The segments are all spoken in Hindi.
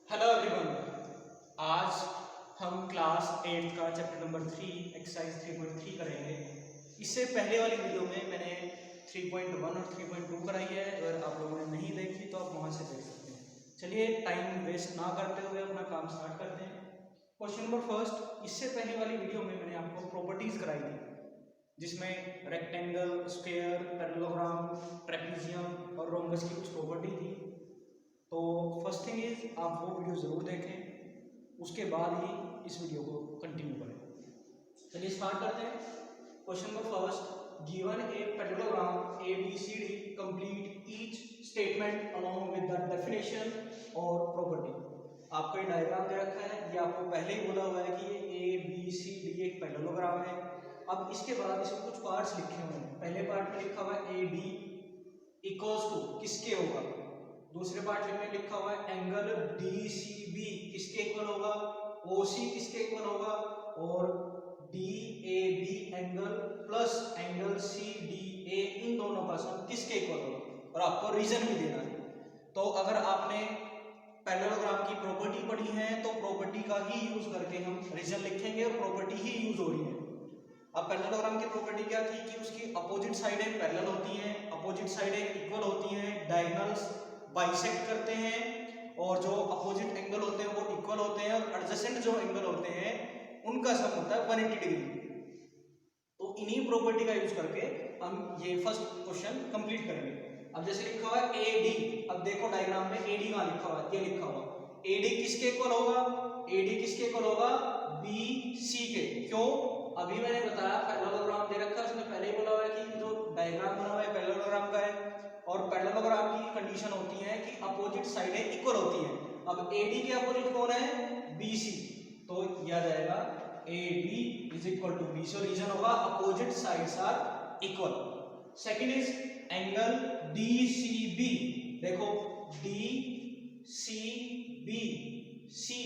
Hello everyone. आज हम क्लास 8 का चैप्टर नंबर 3 एक्सरसाइज 3.3 करेंगे। इससे पहले वाली वीडियो में मैंने 3.1 और 3.2 कराई है। अगर आप लोगों ने नहीं देखी तो आप वहां से देख सकते हैं। चलिए टाइम वेस्ट ना करते हुए अपना काम स्टार्ट करते हैं। क्वेश्चन नंबर फर्स्ट, इससे पहले वाली वीडियो में मैंने आपको प्रॉपर्टीज कराई थी जिसमें रेक्टेंगल, स्क्वायर, पैरेललोग्राम, ट्रेपेजियम और रोम्बस की कुछ प्रॉपर्टी थी। तो फर्स्ट थिंग इज आप वो वीडियो ज़रूर देखें, उसके बाद ही इस वीडियो को कंटिन्यू करें। चलिए स्टार्ट करते हैं। Question number first, given a parallelogram A B C D, complete each statement along with the definition और प्रॉपर्टी। आपको ये डायग्राम दे रखा है, ये आपको पहले ही बोला हुआ है कि ये ए बी सी डी एक पैरेललोग्राम है। अब इसके बाद इसमें कुछ पार्ट्स लिखे हुए हैं। पहले पार्ट में लिखा हुआ है ए डी इक्वल्स टू किसके होगा, दूसरे पार्ट में लिखा हुआ है एंगल डी सी बी किसके इक्वल होगा, ओ सी किसके इक्वल होगा, और D A B angle plus angle C D A इन दोनों का सम किसके इक्वल होगा, और आपको रीजन भी देना है। तो अगर आपने पैरेललोग्राम की प्रॉपर्टी पढ़ी है तो प्रॉपर्टी का ही यूज करके हम रीजन लिखेंगे और प्रॉपर्टी ही यूज हो रही है। अब पैरेललोग्राम की प्रॉपर्टी क्या थी कि उसकी अपोजिट साइडें पैरेलल होती हैं, अपोजिट साइडें इक्वल होती हैं, डायगोनल्स बाइसेक्ट करते हैं, और जो अपोजिट एंगल होते हैं वो इक्वल होते हैं, और एडजेसेंट जो एंगल होते हैं उनका सम होता है 180 डिग्री। तो इन्हीं प्रॉपर्टी का यूज करके हम ये फर्स्ट क्वेश्चन कंप्लीट करेंगे। अब जैसे लिखा हुआ है ए डी, अब देखो डायग्राम में ए डी कहाँ लिखा हुआ है, ये लिखा हुआ ए डी किसके इक्वल होगा, ए डी किसके इक्वल होगा, बी सी के। क्यों, अभी मैंने बताया पैरेललोग्राम दे रखा है, उसने पहले ही बोला हुआ है कि जो डायग्राम बना हुआ है पैरेललोग्राम का है, और पैरेललोग्राम की कंडीशन होती है कि अपोजिट साइडें इक्वल होती हैं। अब एडी के अपोजिट कौन है, बीसी, तो यह जाएगा AD is equal to B. So reason होगा opposite sides are equal. Second is angle DCB, देखो डीसीबी सी,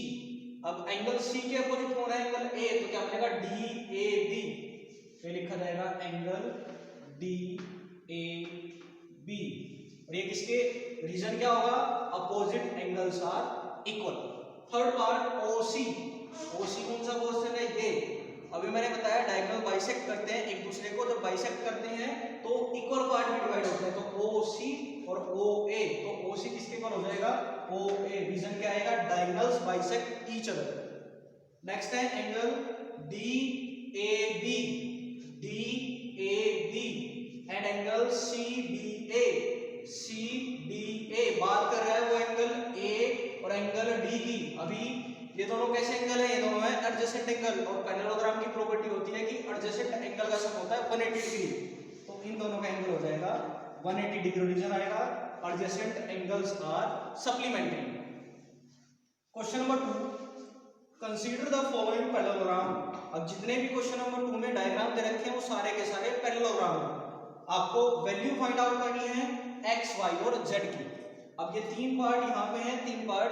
अब एंगल सी के अपोजिट कौन है, एंगल ए, तो क्या बनेगा डी ए बी, तो लिखा जाएगा एंगल डी ए बी, और ये किसके रीजन क्या होगा, opposite angles are equal. Third part OC, OC कौन सा क्वेश्चन है ये, अभी मैंने बताया डायगोनल बाइसेक्ट करते हैं एक दूसरे को, जब बाइसेक्ट करते हैं तो इक्वल पार्ट में डिवाइड होते हैं, तो ओसी और ओ ए, तो ओसी किसके इक्वल हो जाएगा, ओ ए, रीजन क्या आएगा, diagonals bisect each other. Next है angle D A B, D A B and angle C B A, C D A, बात कर रहा है वो एंगल ए और एंगल डी की। अभी ये दोनों कैसे एंगल है, ये दोनों है एडजेसेंट एंगल, और पैरेललोग्राम की प्रॉपर्टी होती है कि एडजेसेंट एंगल का सम होता है 180 डिग्री, तो इन दोनों का एंगल हो जाएगा 180 डिग्री, रीजन आएगा adjacent angles are supplementary. Question number 2, consider the following parallelogram. अब जितने भी क्वेश्चन नंबर 2 में डायग्राम दे रखे हैं वो सारे के सारे पैरेललोग्राम हैं। आपको वैल्यू फाइंड आउट करनी है एक्स, वाई और जेड की। अब ये तीन पार्ट यहाँ पे हैं, तीन पार्ट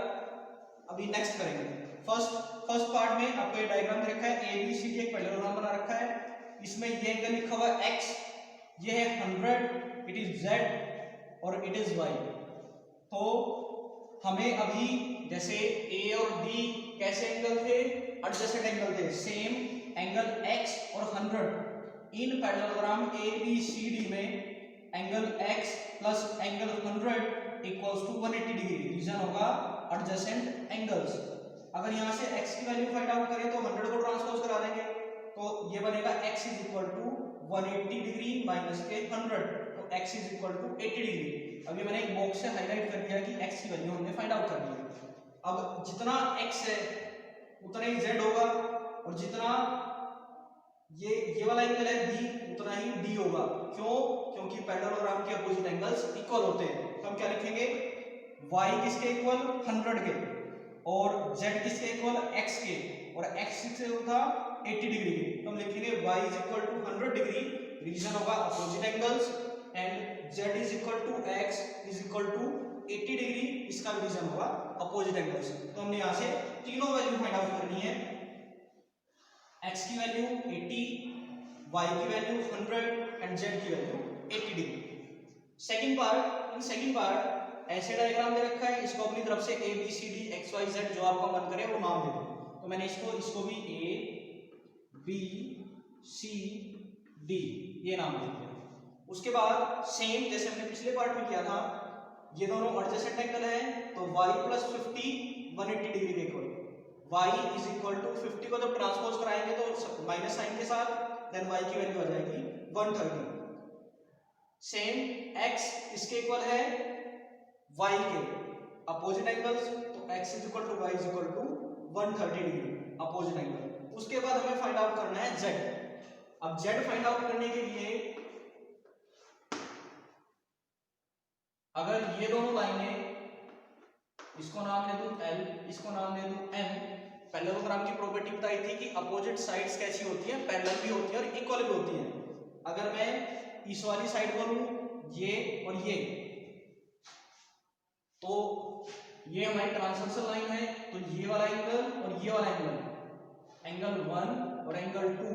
अभी नेक्स्ट करेंगे। फर्स्ट पार्ट में आपको ये डायग्राम दे रखा है, ए बी सी डी एक पैरेललोग्राम बना रखा है, इसमें ये एंगल लिखा हुआ है एक्स, ये है 100, इट इज जेड और इट इज वाई। तो हमें अभी जैसे ए और डी कैसे एंगल थे, एडजेसेंट एंगल थे, सेम एंगल एक्स और 100 in parallelogram A B C D में angle x plus angle 100 equals to 180 degree, reason होगा एडजेसेंट एंगल्स। अगर यहां से x की वैल्यू फाइंड आउट करें तो 100 को ट्रांसपोज करा देंगे, तो ये बनेगा x is equal to 180 degree minus के 100, तो x is equal to 80 degree. अभी मैंने एक बॉक्स से हाईलाइट कर दिया कि x की वैल्यू हमने फाइंड आउट कर ली है। अब जितना x है उतना ही z होगा, और जितना ये वाला एंगल है b उतना ही d होगा। क्यों, क्योंकि पैरेललोग्राम के अपोजिट एंगल्स इक्वल होते हैं। तो हम क्या लिखेंगे, y किसके इक्वल 100 के, और z किसके इक्वल x के, और x से था 80 डिग्री के, तो हम लिखेंगे y is equal to 100 degree, reason होगा opposite angles, and z is equal to x is equal to 80 degree, इसका रीजन होगा अपोजिट एंगल्स। तो हमने यहाँ से तीनों वैल्यू फाइंड आउट करनी है, x की वैल्यू 80, y की वैल्यू 100 एंड z की value 80 degree. Second part, in second part ऐसे डायग्राम दे रखा है, इसको अपनी तरफ से A B C D x y z जो आपका मन करे वो नाम दे दो। तो मैंने इसको भी ए बी सी डी ये नाम दे दिया। उसके बाद सेम जैसे हमने पिछले पार्ट में किया था, ये दोनों एडजेसेंट एंगल है तो y प्लस 50 180 डिग्री के equal, y is equal to 50 को जब ट्रांसपोज कराएंगे तो माइनस साइन के साथ, देन y की वैल्यू आ जाएगी 130। सेम x इसके इक्वल है y के अपोजिट एंगल्स, तो x is equal to y is equal to 130 degree opposite angle. उसके बाद हमें फाइंड आउट करना है z। अब z फाइंड आउट करने के लिए अगर ये दोनों लाइनें, इसको नाम दे दूं L, इसको नाम दे दूं M। पैरेललोग्राम की प्रॉपर्टी बताई थी कि अपोजिट साइड्स कैसी होती हैं, पैरेलल भी होती है और इक्वल भी होती हैं। अगर मैं इस वाली साइड को लूं, ये और ये, तो ये हमारी ट्रांसवर्सल लाइन है, तो ये वाला एंगल और ये वाला एंगल 1 और एंगल 2,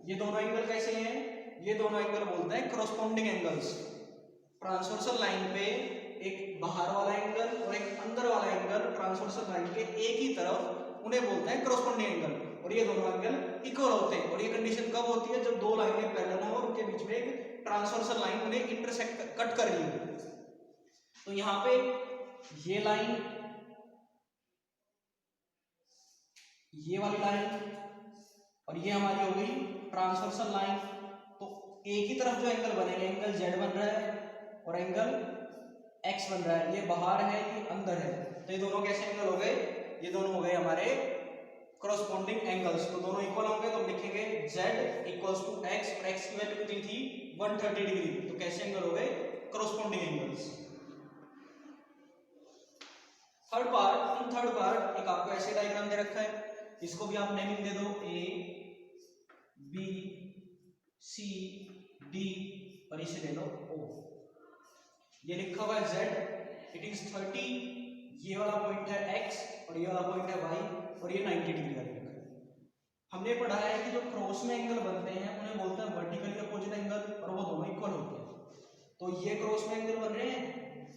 ये दोनों एंगल कैसे हैं, ये दोनों एंगल बोलते हैं कॉरस्पॉन्डिंग एंगल्स। ट्रांसवर्सल लाइन पे एक बाहर वाला एंगल और एक अंदर वाला एंगल ट्रांसवर्सल लाइन के एक ही तरफ, उन्हें बोलते हैं कॉरस्पॉन्डिंग एंगल, और ये दोनों एंगल इक्वल होते हैं। और ये कंडीशन कब होती है, जब दो लाइनें पैरेलल हो और उनके बीच में एक ट्रांसवर्सल लाइन उन्हें इंटरसेक्ट कट कर रही हो। तो यहाँ पे ये लाइन, ये वाली लाइन और ये हमारी हो गई ट्रांसवर्सल लाइन। तो एक ही तरफ जो एंगल बनेंगे, एंगल Z बन रहा है और एंगल X बन रहा है, ये बाहर है ये अंदर है, तो ये दोनों कैसे एंगल हो गए, ये दोनों हो गए हमारे कॉरस्पॉन्डिंग एंगल्स। तो दोनों इक्वल होंगे, तो हम लिखेंगे Z इक्वल्स टू X, और X की वैल्यू कितनी थी 130 डिग्री, तो कैसे एंगल हो गए, कॉरस्पॉन्डिंग एंगल्स। थर्ड पार्ट एक आपको ऐसे डायग्राम दे रखा है, इसको भी आप नेमिंग दे दो A B C D और इसे ले लो O। ये लिखा हुआ है Z, इट इज 30, ये वाला पॉइंट है X और ये वाला पॉइंट है Y, और ये 90 डिग्री का रखा है। हमने पढ़ा है कि जो क्रॉस में एंगल बनते हैं उन्हें बोलते हैं वर्टिकली अपोजिट एंगल, और वो दोनों इक्वल होते हैं। तो ये क्रॉस में एंगल बन रहे हैं,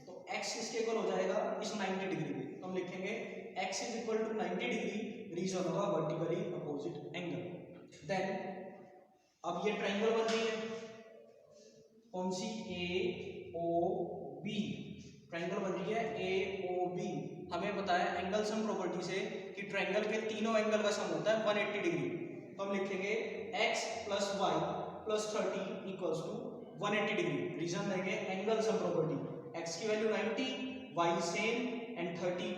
तो X इसके इक्वल हो जाएगा इस 90 डिग्री के, तो हम लिखेंगे X is equal to 90 degree, reason होगा वर्टिकली अपोजिट एंगल। देन अब ये ट्रायंगल बन रही है, कौन सी, AOB ट्रायंगल बन रही है AOB। हमें पता है एंगल सम प्रॉपर्टी से कि ट्रायंगल के तीनों एंगल का सम होता है 180 डिग्री। तो हम लिखेंगे x plus y plus 30 equals to 180 degree. Reason देंगे एंगल सम प्रॉपर्टी, x की value 90, y same and 30,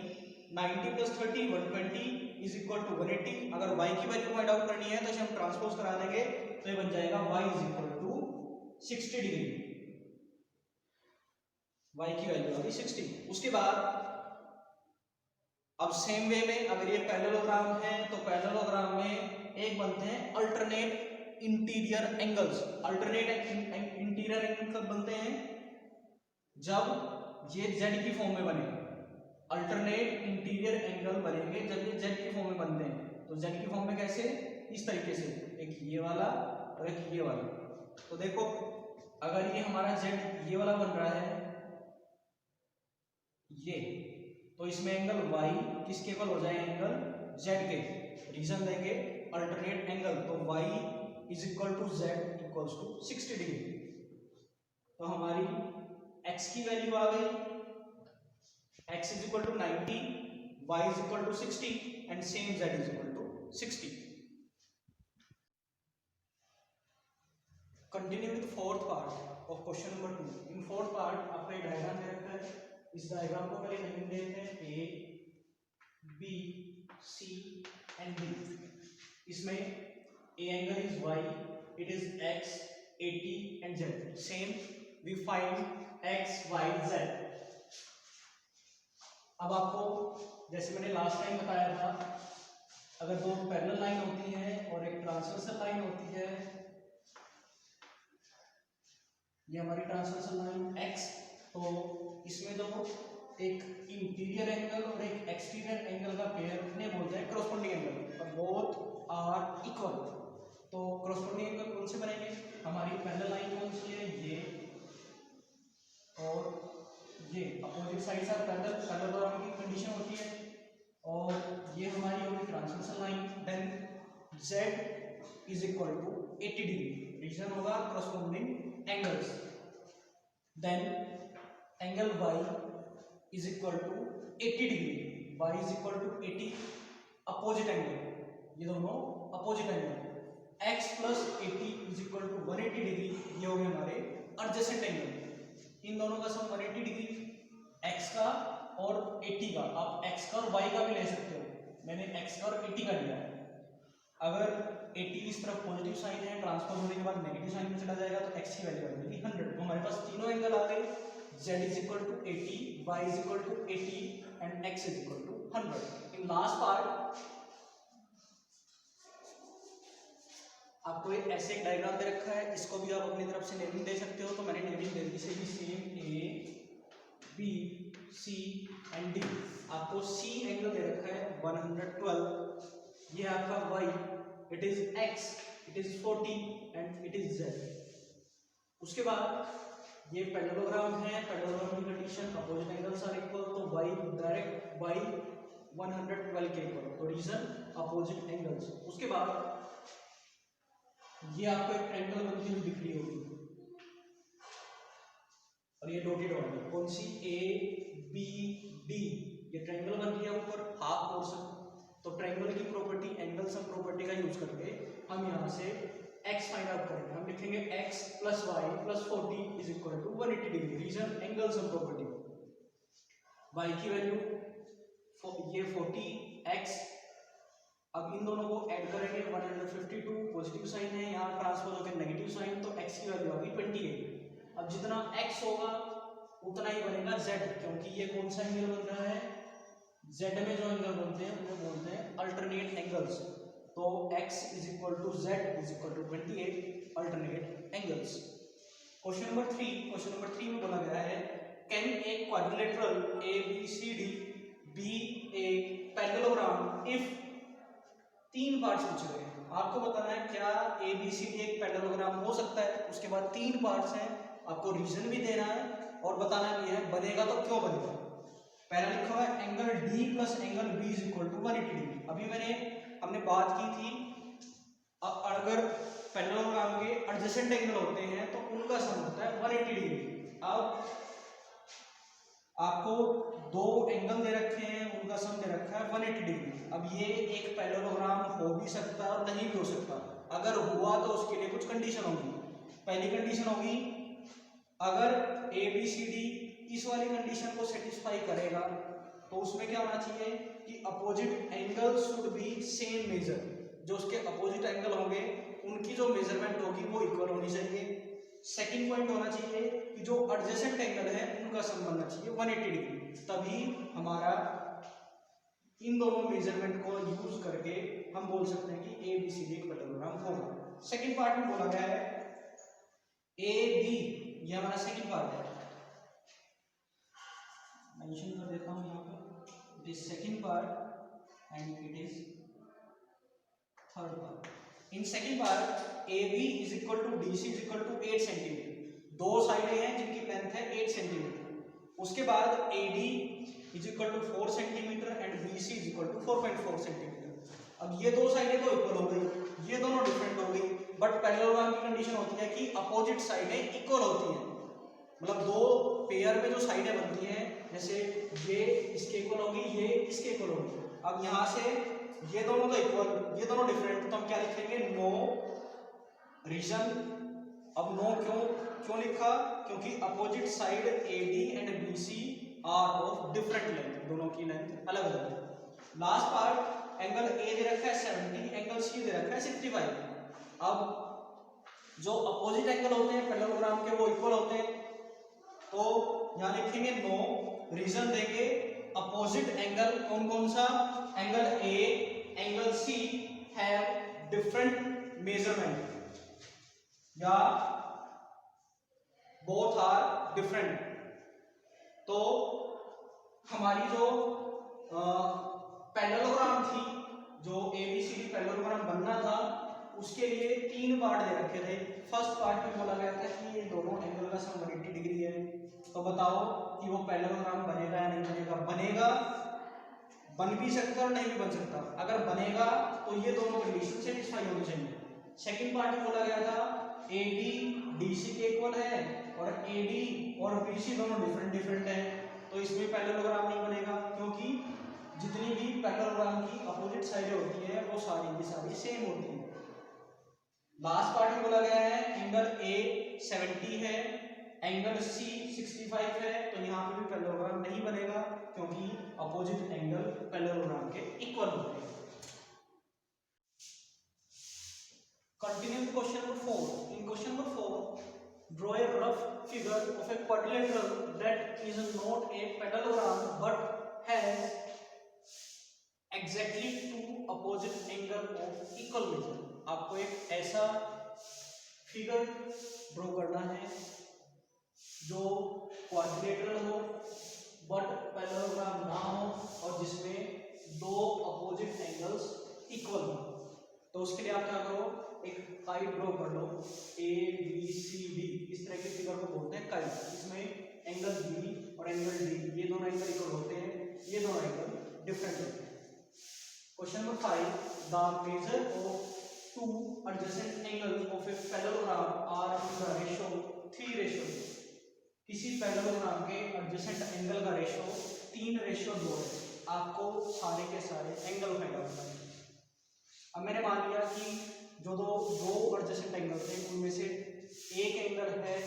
90 plus 30 120 is equal to 180। अगर y की वैल्यू फाइंड आउट करनी है तो इसे हम ट्रांसपोज करा देंगे, तो ये बन जाएगा y is equal to 60 degree, y की वैल्यू आ गई 60। उसके बाद अब सेम वे में अगर ये पैरेललोग्राम है तो पैरेललोग्राम में एक बनते हैं alternate interior angles. Alternate interior angle कब बनते हैं, जब ये Z की फॉर्म में बने। अल्टरनेट इंटीरियर एंगल बनेंगे जब ये Z की फॉर्म में बनते हैं। तो Z की फॉर्म में कैसे, इस तरीके से, एक ये वाला और एक ये वाला। तो देखो अगर ये हमारा Z ये वाला बन रहा है ये, तो इसमें एंगल y किसके इक्वल हो जाए, एंगल z के। रीजन देंगे अल्टरनेट एंगल, तो y is equal to z equals to 60 degree. तो हमारी x की वैल्यू आ गई, x is equal to 90, y is equal to 60 and same z is equal to 60। Continue with fourth part of question number 2। In fourth part आपका एक डायग्राम दे रखा है, इस डायग्राम को पहले नेम देते हैं A B C and D। इसमें A angle is Y, it is X 80 and Z। Same we find X Y Z। अब आपको जैसे मैंने लास्ट टाइम बताया था, अगर दो पैरेलल लाइन होती है और एक ट्रांसवर्सल लाइन होती है, ये हमारी ट्रांसवर्सल लाइन X, तो इसमें जो एक इंटीरियर एंगल और एक एक्सटीरियर एंगल का पेयर ने बोलते हैं कॉरस्पॉन्डिंग एंगल, और बोथ आर इक्वल। तो कॉरस्पॉन्डिंग एंगल कौन से बनेंगे, हमारी पैरेलल लाइन कौन सी है, ये और ये opposite sides are parallel, parallelogram की कंडीशन होती है, और ये हमारी होगी transversal line. Then z is equal to 80 degree, reason होगा corresponding angles. Then angle y is equal to 80 degree, y is equal to 80, opposite angle, ये दोनों opposite angle. x plus 80 is equal to 180 degree, ये हो गए हमारे एडजेसेंट एंगल। इन दोनों का सम 180 डिग्री, x का और 80 का। आप x का और y का भी ले सकते हो, मैंने x का और 80 का लिया है। अगर 80 इस तरफ पॉजिटिव साइन है, ट्रांसफर होने के बाद नेगेटिव साइन में चला जाएगा, तो x की वैल्यू आ जाएगी 100। तो हमारे पास तीनों एंगल आ गए, z is equal to 80, y is equal to 80 and x is equal to 100। In last part आपको एक ऐसे एक डायग्राम दे रखा है, इसको भी आप अपनी तरफ से नेमिंग दे सकते हो। तो मैंने नेमिंग दे दी से भी same A B C and D। आपको C एंगल दे रखा है 112, ये आपका y, it is x, it is 40 and it is z। उसके बाद ये पैरेललोग्राम है, पैरेललोग्राम की condition opposite angles are equal, तो y डायरेक्ट y 112 के इक्वल, तो रीजन अपोजिट एंगल्स। उसके बाद ये आपको एक ट्रायंगल बनती हुई दिख रही होगी, और ये डॉटेड होगी, कौन सी, A B D, ये ट्रायंगल बन रही है ऊपर हाफ पोर्शन। तो ट्रायंगल की प्रॉपर्टी, एंगल सम प्रॉपर्टी का यूज करके हम यहाँ से x फाइंड आउट करेंगे। हम लिखेंगे x plus y plus 40 is equal to 180 degree, reason angle sum property. y की वैल्यू ये 40x, अब इन दोनों को ऐड करेंगे, 152 पॉजिटिव साइन है, यहाँ ट्रांसफर हो गया नेगेटिव साइन, तो x की वैल्यू आ गई 28। अब जितना x होगा उतना ही बनेगा z, क्योंकि ये कौन सा एंगल बन रहा है, z में जो एंगल बनते हैं उन्हें बोलते हैं अल्टरनेट एंगल्स। तो x is equal to z is equal to 28 alternate angles. Question number 3 में बोला गया है, can a quadrilateral ABCD be a parallelogram if, तीन पार्ट्स पूछे गए हैं, आपको बताना है क्या ABCD एक पैरेललोग्राम हो सकता है। उसके बाद तीन पार्ट्स हैं, आपको रीजन भी देना है और बताना भी है बनेगा तो क्यों बनेगा। पहला लिखा हुआ है angle D plus angle B is equal to 180 degree. अभी हमने बात की थी, अगर पैरेललोग्राम के एडजेसेंट एंगल होते हैं तो उनका सम होता है 180 डिग्री। अब आपको दो एंगल दे रखे हैं, उनका सम दे रखा है 180 डिग्री। अब ये एक पैरेललोग्राम हो भी सकता है और नहीं भी हो सकता। अगर हुआ तो उसके लिए कुछ कंडीशन होगी। पहली कंडीशन होगी, अगर ABCD इस वाली कंडीशन को सेटिस्फाई करेगा तो उसमें क्या होना चाहिए कि opposite angle should be same measure, जो उसके अपोजिट एंगल होंगे उनकी जो मेजरमेंट होगी वो इक्वल होनी चाहिए। सेकंड पॉइंट होना चाहिए कि जो एडजेसेंट एंगल है उनका सम बनना चाहिए 180 डिग्री, तभी हमारा इन दोनों मेजरमेंट को यूज करके हम बोल सकते हैं कि ABCD एक पैरेललोग्राम होगा। सेकंड पार्ट में बोला गया है AB, ये हमारा सेकंड पार्ट है, मेंशन कर देता हूं यहाँ पे, it is second part and it is third part. In second part AB is equal to DC is equal to 8 centimetre, दो साइडें हैं जिनकी लेंथ है 8 सेंटीमीटर। उसके बाद AD is equal to 4 centimetre and BC is equal to 4.4 centimetre. अब ये दो साइडें तो इक्वल हो गई, ये दोनों डिफरेंट हो गई, बट पैरेललोग्राम की कंडीशन होती है कि अपोजिट साइडें इक्वल होती हैं। मतलब दो पेयर में जो साइडें बनती हैं, जैसे ये इसके इक्वल होगी, ये इसके इक्वल होगी। अब यहाँ से ये दोनों तो इक्वल, ये दोनों डिफरेंट, तो हम क्या लिखेंगे, नो रीजन। अब नो क्यों लिखा, क्योंकि opposite side AD and BC are of different length, दोनों की लेंथ अलग अलग है। लास्ट पार्ट, एंगल A दे रखा है 70, एंगल C दे रखा है 65। अब जो अपोजिट एंगल होते हैं पैरेललोग्राम के वो इक्वल होते हैं, तो यहां लिखेंगे नो, रीजन देंगे अपोजिट एंगल कौन कौन सा, angle A angle C have different measurement या बोथ आर डिफरेंट। तो हमारी जो पैरेललोग्राम थी, जो ABCD पैरेललोग्राम बनना था, उसके लिए 3 पार्ट दे रखे थे। फर्स्ट पार्ट में बोला गया था कि ये दोनों एंगल का सम 180 डिग्री है। तो बताओ कि वो पैरेललोग्राम बनेगा या नहीं बनेगा। बनेगा, बन भी सकता और नहीं भी बन सकता। अगर बनेगा तो ये दोनों कंडीशन सेटिस्फाई होनी चाहिए। सेकंड पार्ट में बोला गया था AD DC के इक्वल है और AD और BC दोनों डिफरेंट है, तो इसमें पैरेललोग्राम नहीं बनेगा, क्योंकि जितनी भी पैरेललोग्राम की अपोजिट साइडें होती है वो सारी की सारी सेम होती है। लास्ट पार्ट में बोला गया है एंगल A 70 है, एंगल C 65 है, तो यहाँ पे भी पैरेललोग्राम नहीं बनेगा, क्योंकि अपोजिट एंगल पैरेललोग्राम के इक्वल होते हैं। Continue with question number 4. In question number 4, draw a rough figure of a quadrilateral that is not a parallelogram but has exactly two opposite angle of equal measure. आपको एक ऐसा फिगर ड्रॉ करना है जो क्वाड्रिलेटरल हो बट पैरेललोग्राम ना हो और जिसमें दो अपोजिट एंगल्स इक्वल हो। तो उसके लिए आप क्या करो, एक काइट ड्रॉ कर लो ABCD, इस तरह के फिगर को बोलते हैं काइट। इसमें एंगल B और एंगल D ये दोनों एंगल इक्वल होते हैं, ये दोनों एंगल डिफरेंट होते हैं। Question number 5, the measure of two adjacent angles of a parallelogram are in the ratio 3:2। किसी पैरेललोग्राम के एडजेसेंट एंगल का रेशियो 3:2 है। आपको सारे के सारे एंगल फाइंड आउट करना है। अब मैंने मान लिया कि जो दो एडजेसेंट एंगल थे उनमें से एक एंगल है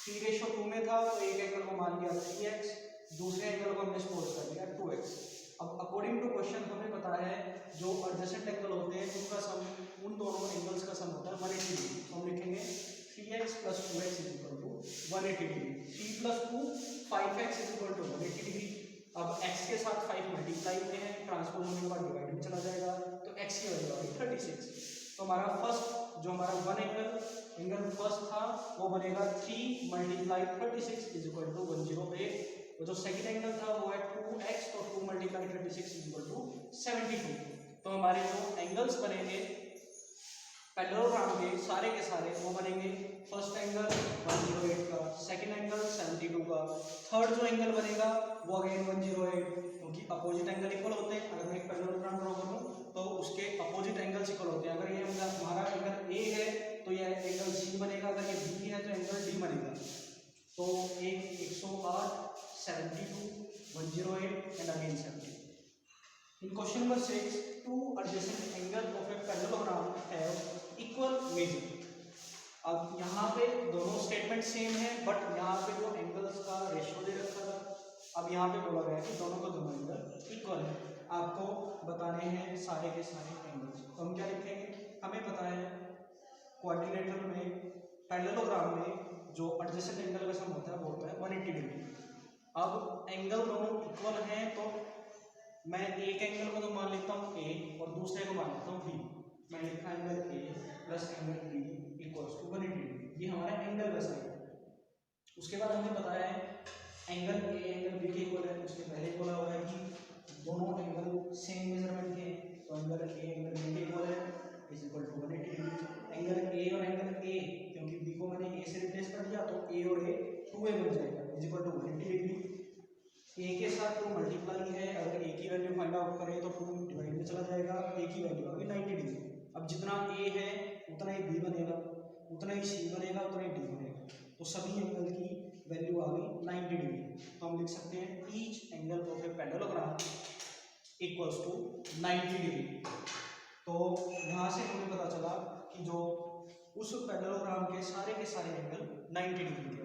3:2 में था, तो एक एंगल को मान लिया 3x, दूसरे एंगल को हमने सपोज कर लिया 2x। अब अकॉर्डिंग टू क्वेश्चन हमें पता है जो एडजेसेंट एंगल होते हैं उनका सम, उन दोनों एंगल्स का सम होता है 180 डिग्री। तो हम लिखेंगे 3x + 2x = 180 degree. 3 + 2 5x = 180 degree. अब x के साथ 5 मल्टीप्लाई होते हैं, ट्रांसपोज होने के बाद डिवाइड में चला जाएगा, तो x की वैल्यू आ गई 36। तो हमारा फर्स्ट जो हमारा वन एंगल फर्स्ट था वो बनेगा 3 × 36 = 108। और जो सेकंड एंगल था वो है 2x, तो 2 × 36 = 72। तो हमारे जो एंगल्स बनेंगे पैरेललोग्राम के सारे वो बनेंगे, फर्स्ट एंगल 108 का, सेकंड एंगल 72 का, थर्ड जो एंगल बनेगा वो अगेन 108, क्योंकि अपोजिट एंगल इक्वल होते हैं। अगर मैं एक पैरेललोग्राम ड्रॉ करूं तो उसके अपोजिट एंगल्स इक्वल होते हैं। अगर ये हमारा एंगल A है तो ये एंगल C बनेगा, अगर ये B है तो एंगल D बनेगा। तो एक 108, 72, 108 and again 72। In question number 6, two adjacent angles of a parallelogram have equal measure. अब यहाँ पे दोनों स्टेटमेंट सेम है, बट यहाँ पे जो एंगल्स का रेशियो दे रखा था, अब यहाँ पे बोला गया कि दोनों का दोनों एंगल इक्वल है। आपको बताने हैं सारे के सारे एंगल्स। तो हम क्या लिखेंगे, हमें पता है क्वाड्रिलेटरल में, पैरेललोग्राम में जो एडजेसेंट एंगल का सम होता है वो होता है 180 डिग्री। अब एंगल दोनों इक्वल हैं, तो मैं एक एंगल को तो मान लेता हूँ A और दूसरे को मान लेता हूँ B। मैं लिखा angle A + angle B = 180 degree. ये हमारा एंगल का साइन है। उसके बाद हमें बताया है एंगल A एंगल B के इक्वल है। उसके पहले बोला हुआ है कि दोनों एंगल सेम मेजरमेंट के, तो एंगल A एंगल B के इक्वल है = 180 डिग्री। एंगल A और एंगल A, क्योंकि B को मैंने A से रिप्लेस कर दिया तो A और A 2A बन जाएगा = 180 डिग्री। A के साथ 2 मल्टीप्लाई है, अगर A की वैल्यू फाइंड आउट करें तो 2 डिवाइड में चला जाएगा, A की वैल्यू आ गई 90 डिग्री। अब जितना A है उतना ही B बनेगा, उतना ही C बनेगा, उतना ही D बनेगा, तो सभी एंगल की वैल्यू आ गई 90 डिग्री। तो हम लिख सकते हैं each angle of a parallelogram = 90 degree. तो यहाँ से हमें पता चला कि जो उस पैरेललोग्राम के सारे एंगल 90 डिग्री के